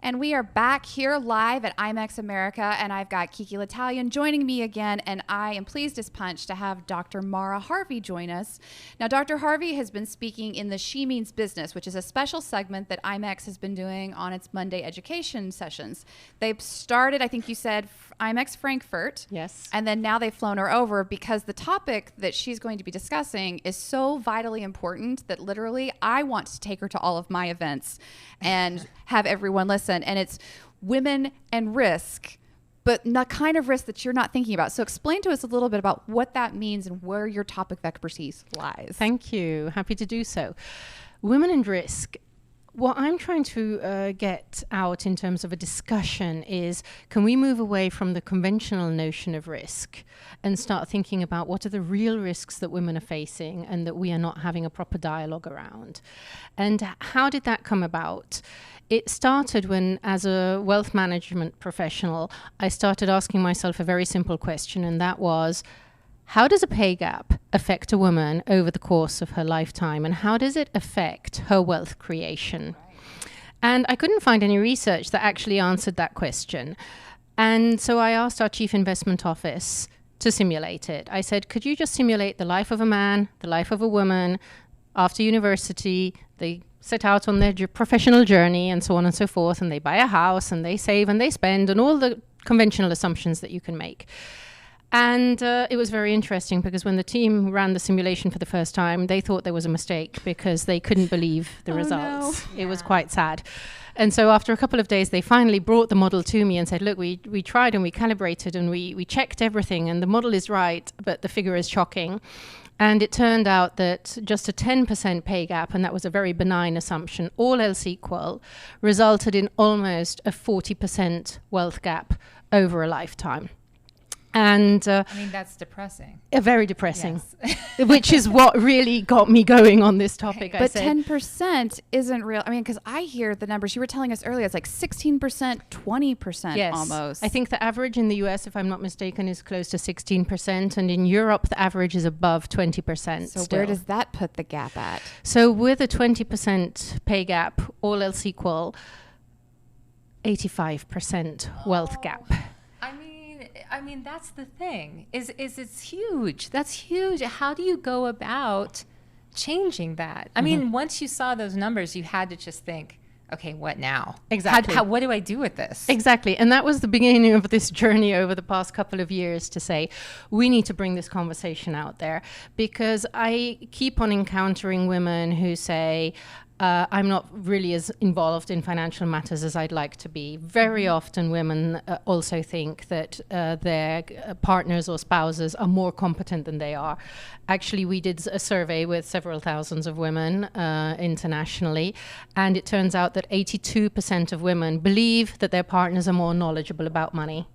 And we are back here live at IMEX America, and I've got Kiki L'Italien joining me again, and I am pleased as punch to have Dr. Mara Harvey join us. Now, Dr. Harvey has been speaking in the She Means Business, which is a special segment that IMEX has been doing on its Monday education sessions. They've started, I think you said, IMEX Frankfurt. Yes. And then now they've flown her over because the topic that she's going to be discussing is so vitally important that literally I want to take her to all of my events and have everyone listen. And it's women and risk, but the kind of risk that you're not thinking about. So explain to us a little bit about what that means and where your topic of expertise lies. Thank you. Happy to do so. Women and risk. What I'm trying to get out in terms of a discussion is, can we move away from the conventional notion of risk and start thinking about what are the real risks that women are facing and that we are not having a proper dialogue around? And how did that come about? It started when, as a wealth management professional, I started asking myself a very simple question, and that was, how does a pay gap affect a woman over the course of her lifetime, and how does it affect her wealth creation? And I couldn't find any research that actually answered that question. And so I asked our chief investment office to simulate it. I said, could you just simulate the life of a man, the life of a woman after university? They set out on their professional journey and so on and so forth, and they buy a house and they save and they spend and all the conventional assumptions that you can make. And it was very interesting because when the team ran the simulation for the first time, they thought there was a mistake because they couldn't believe the results. No. It was quite sad. And so after a couple of days, they finally brought the model to me and said, look, we tried and we calibrated and we checked everything and the model is right, but the figure is shocking. And it turned out that just a 10% pay gap, and that was a very benign assumption, all else equal, resulted in almost a 40% wealth gap over a lifetime. And I mean, that's depressing. Very depressing, yes. Which is what really got me going on this topic. But 10% isn't real. I mean, because I hear the numbers you were telling us earlier, it's like 16%, 20% yes. almost. I think the average in the US, if I'm not mistaken, is close to 16%. And in Europe, the average is above 20%. So still. Where does that put the gap at? So with a 20% pay gap, all else equal, 85% wealth gap. I mean, that's the thing, is it's huge. That's huge. How do you go about changing that? I mean, once you saw those numbers, you had to just think, okay, what now? Exactly. What do I do with this? Exactly. And that was the beginning of this journey over the past couple of years to say, we need to bring this conversation out there, because I keep on encountering women who say, I'm not really as involved in financial matters as I'd like to be. Very often women also think that their partners or spouses are more competent than they are. Actually, we did a survey with several thousands of women internationally, and it turns out that 82% of women believe that their partners are more knowledgeable about money.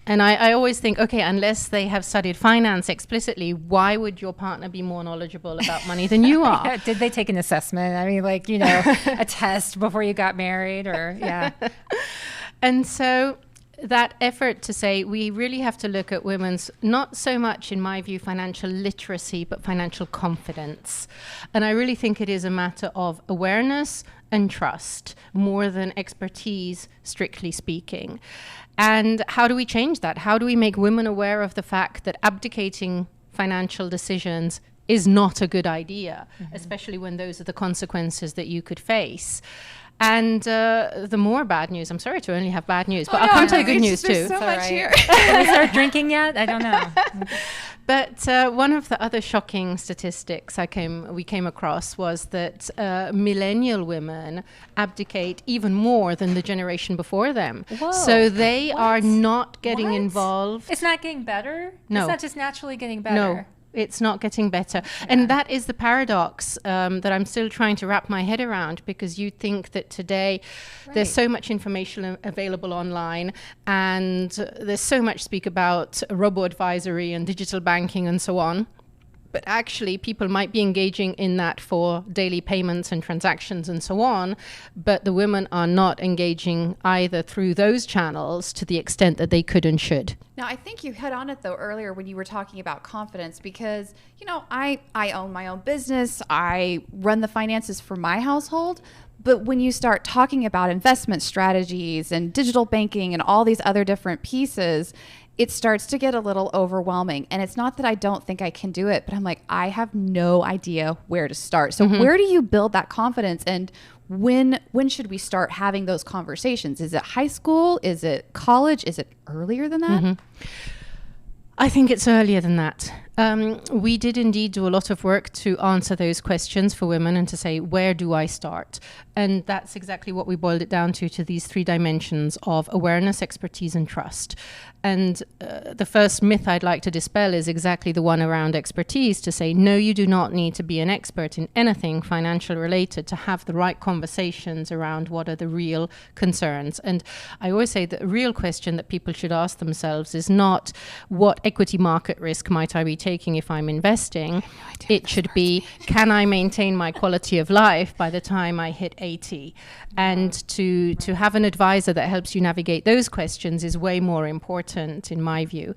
And I always think, okay, unless they have studied finance explicitly, why would your partner be more knowledgeable about money than you are? Yeah, did they take an assessment? I mean, like, a test before you got married or, yeah. And so that effort to say we really have to look at women's, not so much, in my view, financial literacy, but financial confidence. And I really think it is a matter of awareness and trust more than expertise, strictly speaking. And how do we change that? How do we make women aware of the fact that abdicating financial decisions is not a good idea, especially when those are the consequences that you could face? And the more bad news, I'm sorry to only have bad news, but I'll come to the good news too. So much here. Have we started drinking yet? I don't know. But one of the other shocking statistics we came across was that millennial women abdicate even more than the generation before them. Whoa. So they are not getting involved. It's not getting better? No. It's not just naturally getting better? No. It's not getting better. Yeah. And that is the paradox that I'm still trying to wrap my head around, because you think that today there's so much information available online, and there's so much speak about robo-advisory and digital banking and so on. But actually, people might be engaging in that for daily payments and transactions and so on, but the women are not engaging either through those channels to the extent that they could and should. Now, I think you hit on it, though, earlier when you were talking about confidence, because, I own my own business. I run the finances for my household. But when you start talking about investment strategies and digital banking and all these other different pieces, it starts to get a little overwhelming. And it's not that I don't think I can do it, but I'm like, I have no idea where to start. So where do you build that confidence? And when should we start having those conversations? Is it high school? Is it college? Is it earlier than that? I think it's earlier than that. We did indeed do a lot of work to answer those questions for women and to say, where do I start? And that's exactly what we boiled it down to these 3 dimensions of awareness, expertise, and trust. And the first myth I'd like to dispel is exactly the one around expertise, to say, no, you do not need to be an expert in anything financial related to have the right conversations around what are the real concerns. And I always say that a real question that people should ask themselves is not, what equity market risk might I be taking if I'm investing? It should be, can I maintain my quality of life by the time I hit 80? And to have an advisor that helps you navigate those questions is way more important, in my view.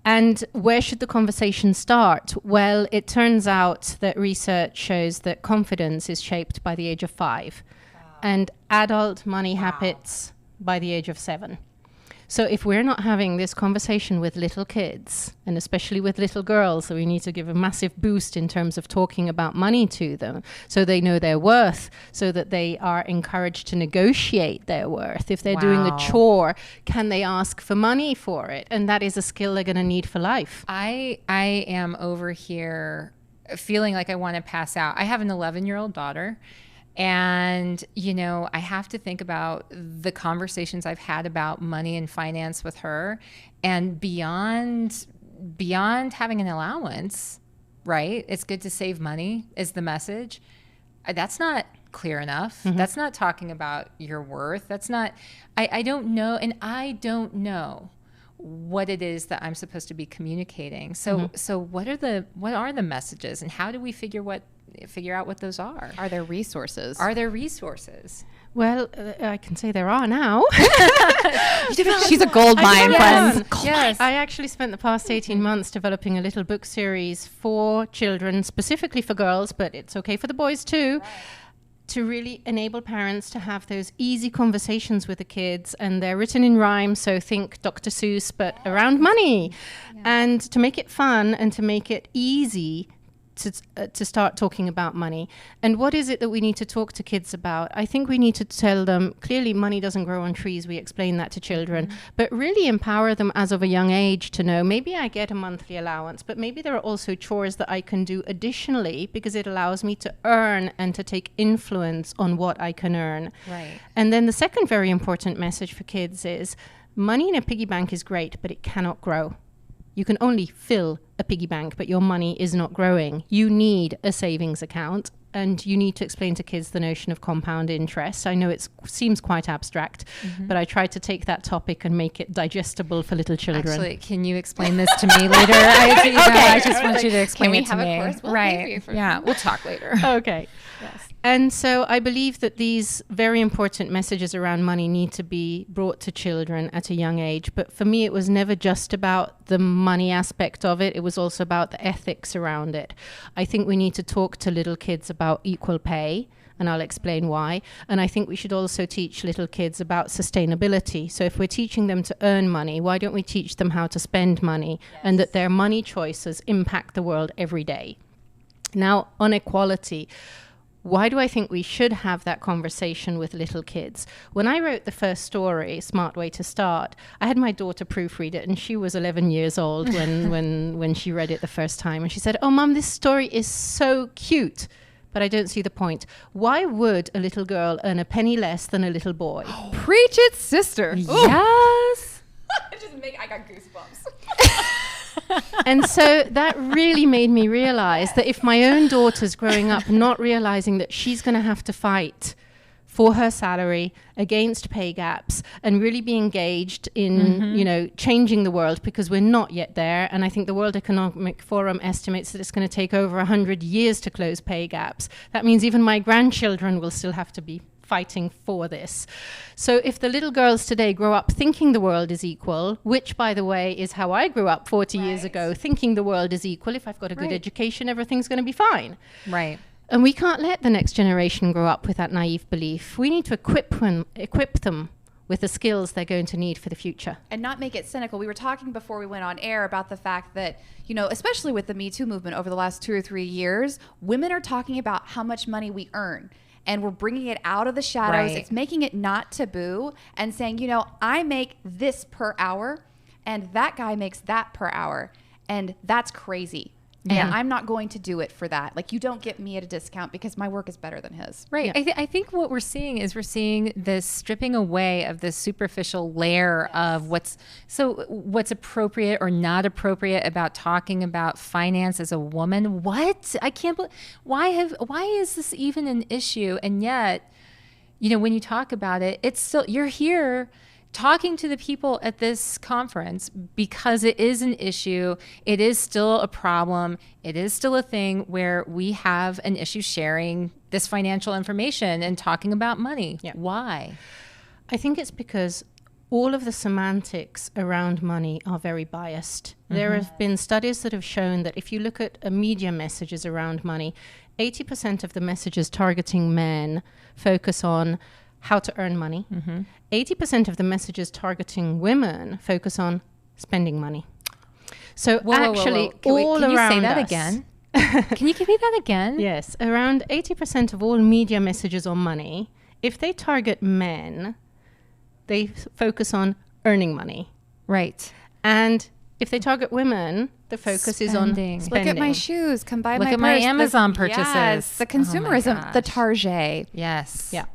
And where should the conversation start? Well, it turns out that research shows that confidence is shaped by the age of 5 and adult money habits by the age of 7. So if we're not having this conversation with little kids, and especially with little girls, so we need to give a massive boost in terms of talking about money to them, so they know their worth, so that they are encouraged to negotiate their worth. If they're doing a chore, can they ask for money for it? And that is a skill they're going to need for life. I am over here feeling like I want to pass out. I have an 11-year-old daughter. And, you know, I have to think about the conversations I've had about money and finance with her, and beyond having an allowance, right? It's good to save money is the message. That's not clear enough. That's not talking about your worth. That's not, I don't know. And I don't know what it is that I'm supposed to be communicating. So what are the messages, and how do we figure out what those are? Are there resources? Well, I can say there are now. She's a gold mine, friends. Yes. I actually spent the past 18 months developing a little book series for children, specifically for girls, but it's okay for the boys too, to really enable parents to have those easy conversations with the kids. And they're written in rhyme, so think Dr. Seuss, but around money. And to make it fun and to make it easy to start talking about money. And what is it that we need to talk to kids about? I think we need to tell them, clearly money doesn't grow on trees. We explain that to children, but really empower them as of a young age to know, maybe I get a monthly allowance, but maybe there are also chores that I can do additionally, because it allows me to earn and to take influence on what I can earn. Right. And then the second very important message for kids is, money in a piggy bank is great, but it cannot grow. You can only fill a piggy bank, but your money is not growing. You need a savings account, and you need to explain to kids the notion of compound interest. I know it seems quite abstract, but I tried to take that topic and make it digestible for little children. Actually, can you explain this to me later? I just want you to explain it to me. Can we have a course? We'll pay for you for Yeah, we'll talk later. Okay. Yes. And so I believe that these very important messages around money need to be brought to children at a young age. But for me, it was never just about the money aspect of it. It was also about the ethics around it. I think we need to talk to little kids about equal pay, and I'll explain why. And I think we should also teach little kids about sustainability. So if we're teaching them to earn money, why don't we teach them how to spend money, and that their money choices impact the world every day? Now, on equality, why do I think we should have that conversation with little kids? When I wrote the first story, Smart Way to Start, I had my daughter proofread it, and she was 11 years old when she read it the first time. And she said, "Oh, Mum, this story is so cute, but I don't see the point. Why would a little girl earn a penny less than a little boy?" Preach it, sister. Yes. I got goosebumps. And so that really made me realize that if my own daughter's growing up not realizing that she's going to have to fight for her salary against pay gaps and really be engaged in, changing the world, because we're not yet there. And I think the World Economic Forum estimates that it's going to take over 100 years to close pay gaps. That means even my grandchildren will still have to be fighting for this. So if the little girls today grow up thinking the world is equal, which, by the way, is how I grew up 40 years ago, thinking the world is equal, if I've got a good education, everything's going to be fine. Right. And we can't let the next generation grow up with that naive belief. We need to equip them with the skills they're going to need for the future. And not make it cynical. We were talking before we went on air about the fact that, you know, especially with the Me Too movement over the last 2 or 3 years, women are talking about how much money we earn. And we're bringing it out of the shadows. Right. It's making it not taboo and saying, you know, I make this per hour and that guy makes that per hour. And that's crazy. Yeah. And I'm not going to do it for that. Like, you don't get me at a discount because my work is better than his. Right. Yeah. I think what we're seeing is this stripping away of this superficial layer of what's appropriate or not appropriate about talking about finance as a woman. What? I can't believe, why is this even an issue? And yet, you know, when you talk about it, it's still, you're here talking to the people at this conference because it is an issue. It is still a problem. It is still a thing where we have an issue sharing this financial information and talking about money. Yeah. Why? I think it's because all of the semantics around money are very biased. There have been studies that have shown that if you look at media messages around money, 80% of the messages targeting men focus on how to earn money. 80% of the messages targeting women focus on spending money. So actually, all can you around say that us, again? Can you give me that again? Yes, around 80% of all media messages on money, if they target men, they focus on earning money. Right. And if they target women, the focus is on Spending. spending. Look at my shoes. Come buy Look my at my purse. Amazon purchases. Yes, the Oh my consumerism, the gosh. Target. Yes. Yeah.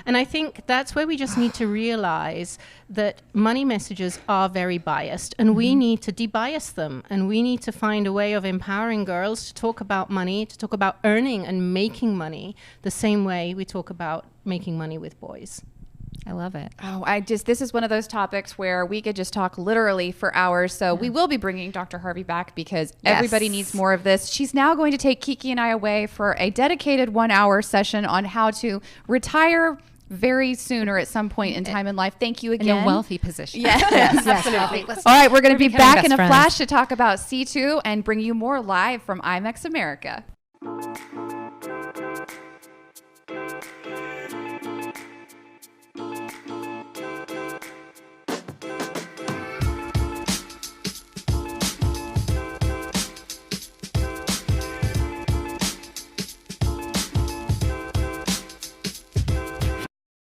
And I think that's where we just need to realize that money messages are very biased and we need to debias them. And we need to find a way of empowering girls to talk about money, to talk about earning and making money the same way we talk about making money with boys. I love it. Oh, this is one of those topics where we could just talk literally for hours. So we will be bringing Dr. Harvey back because everybody needs more of this. She's now going to take Kiki and I away for a dedicated 1-hour session on how to retire very soon or at some point in time in life. Thank you again. In a wealthy position. Yes, absolutely. All right, we're going to be back in a flash to talk about C2 and bring you more live from IMEX America.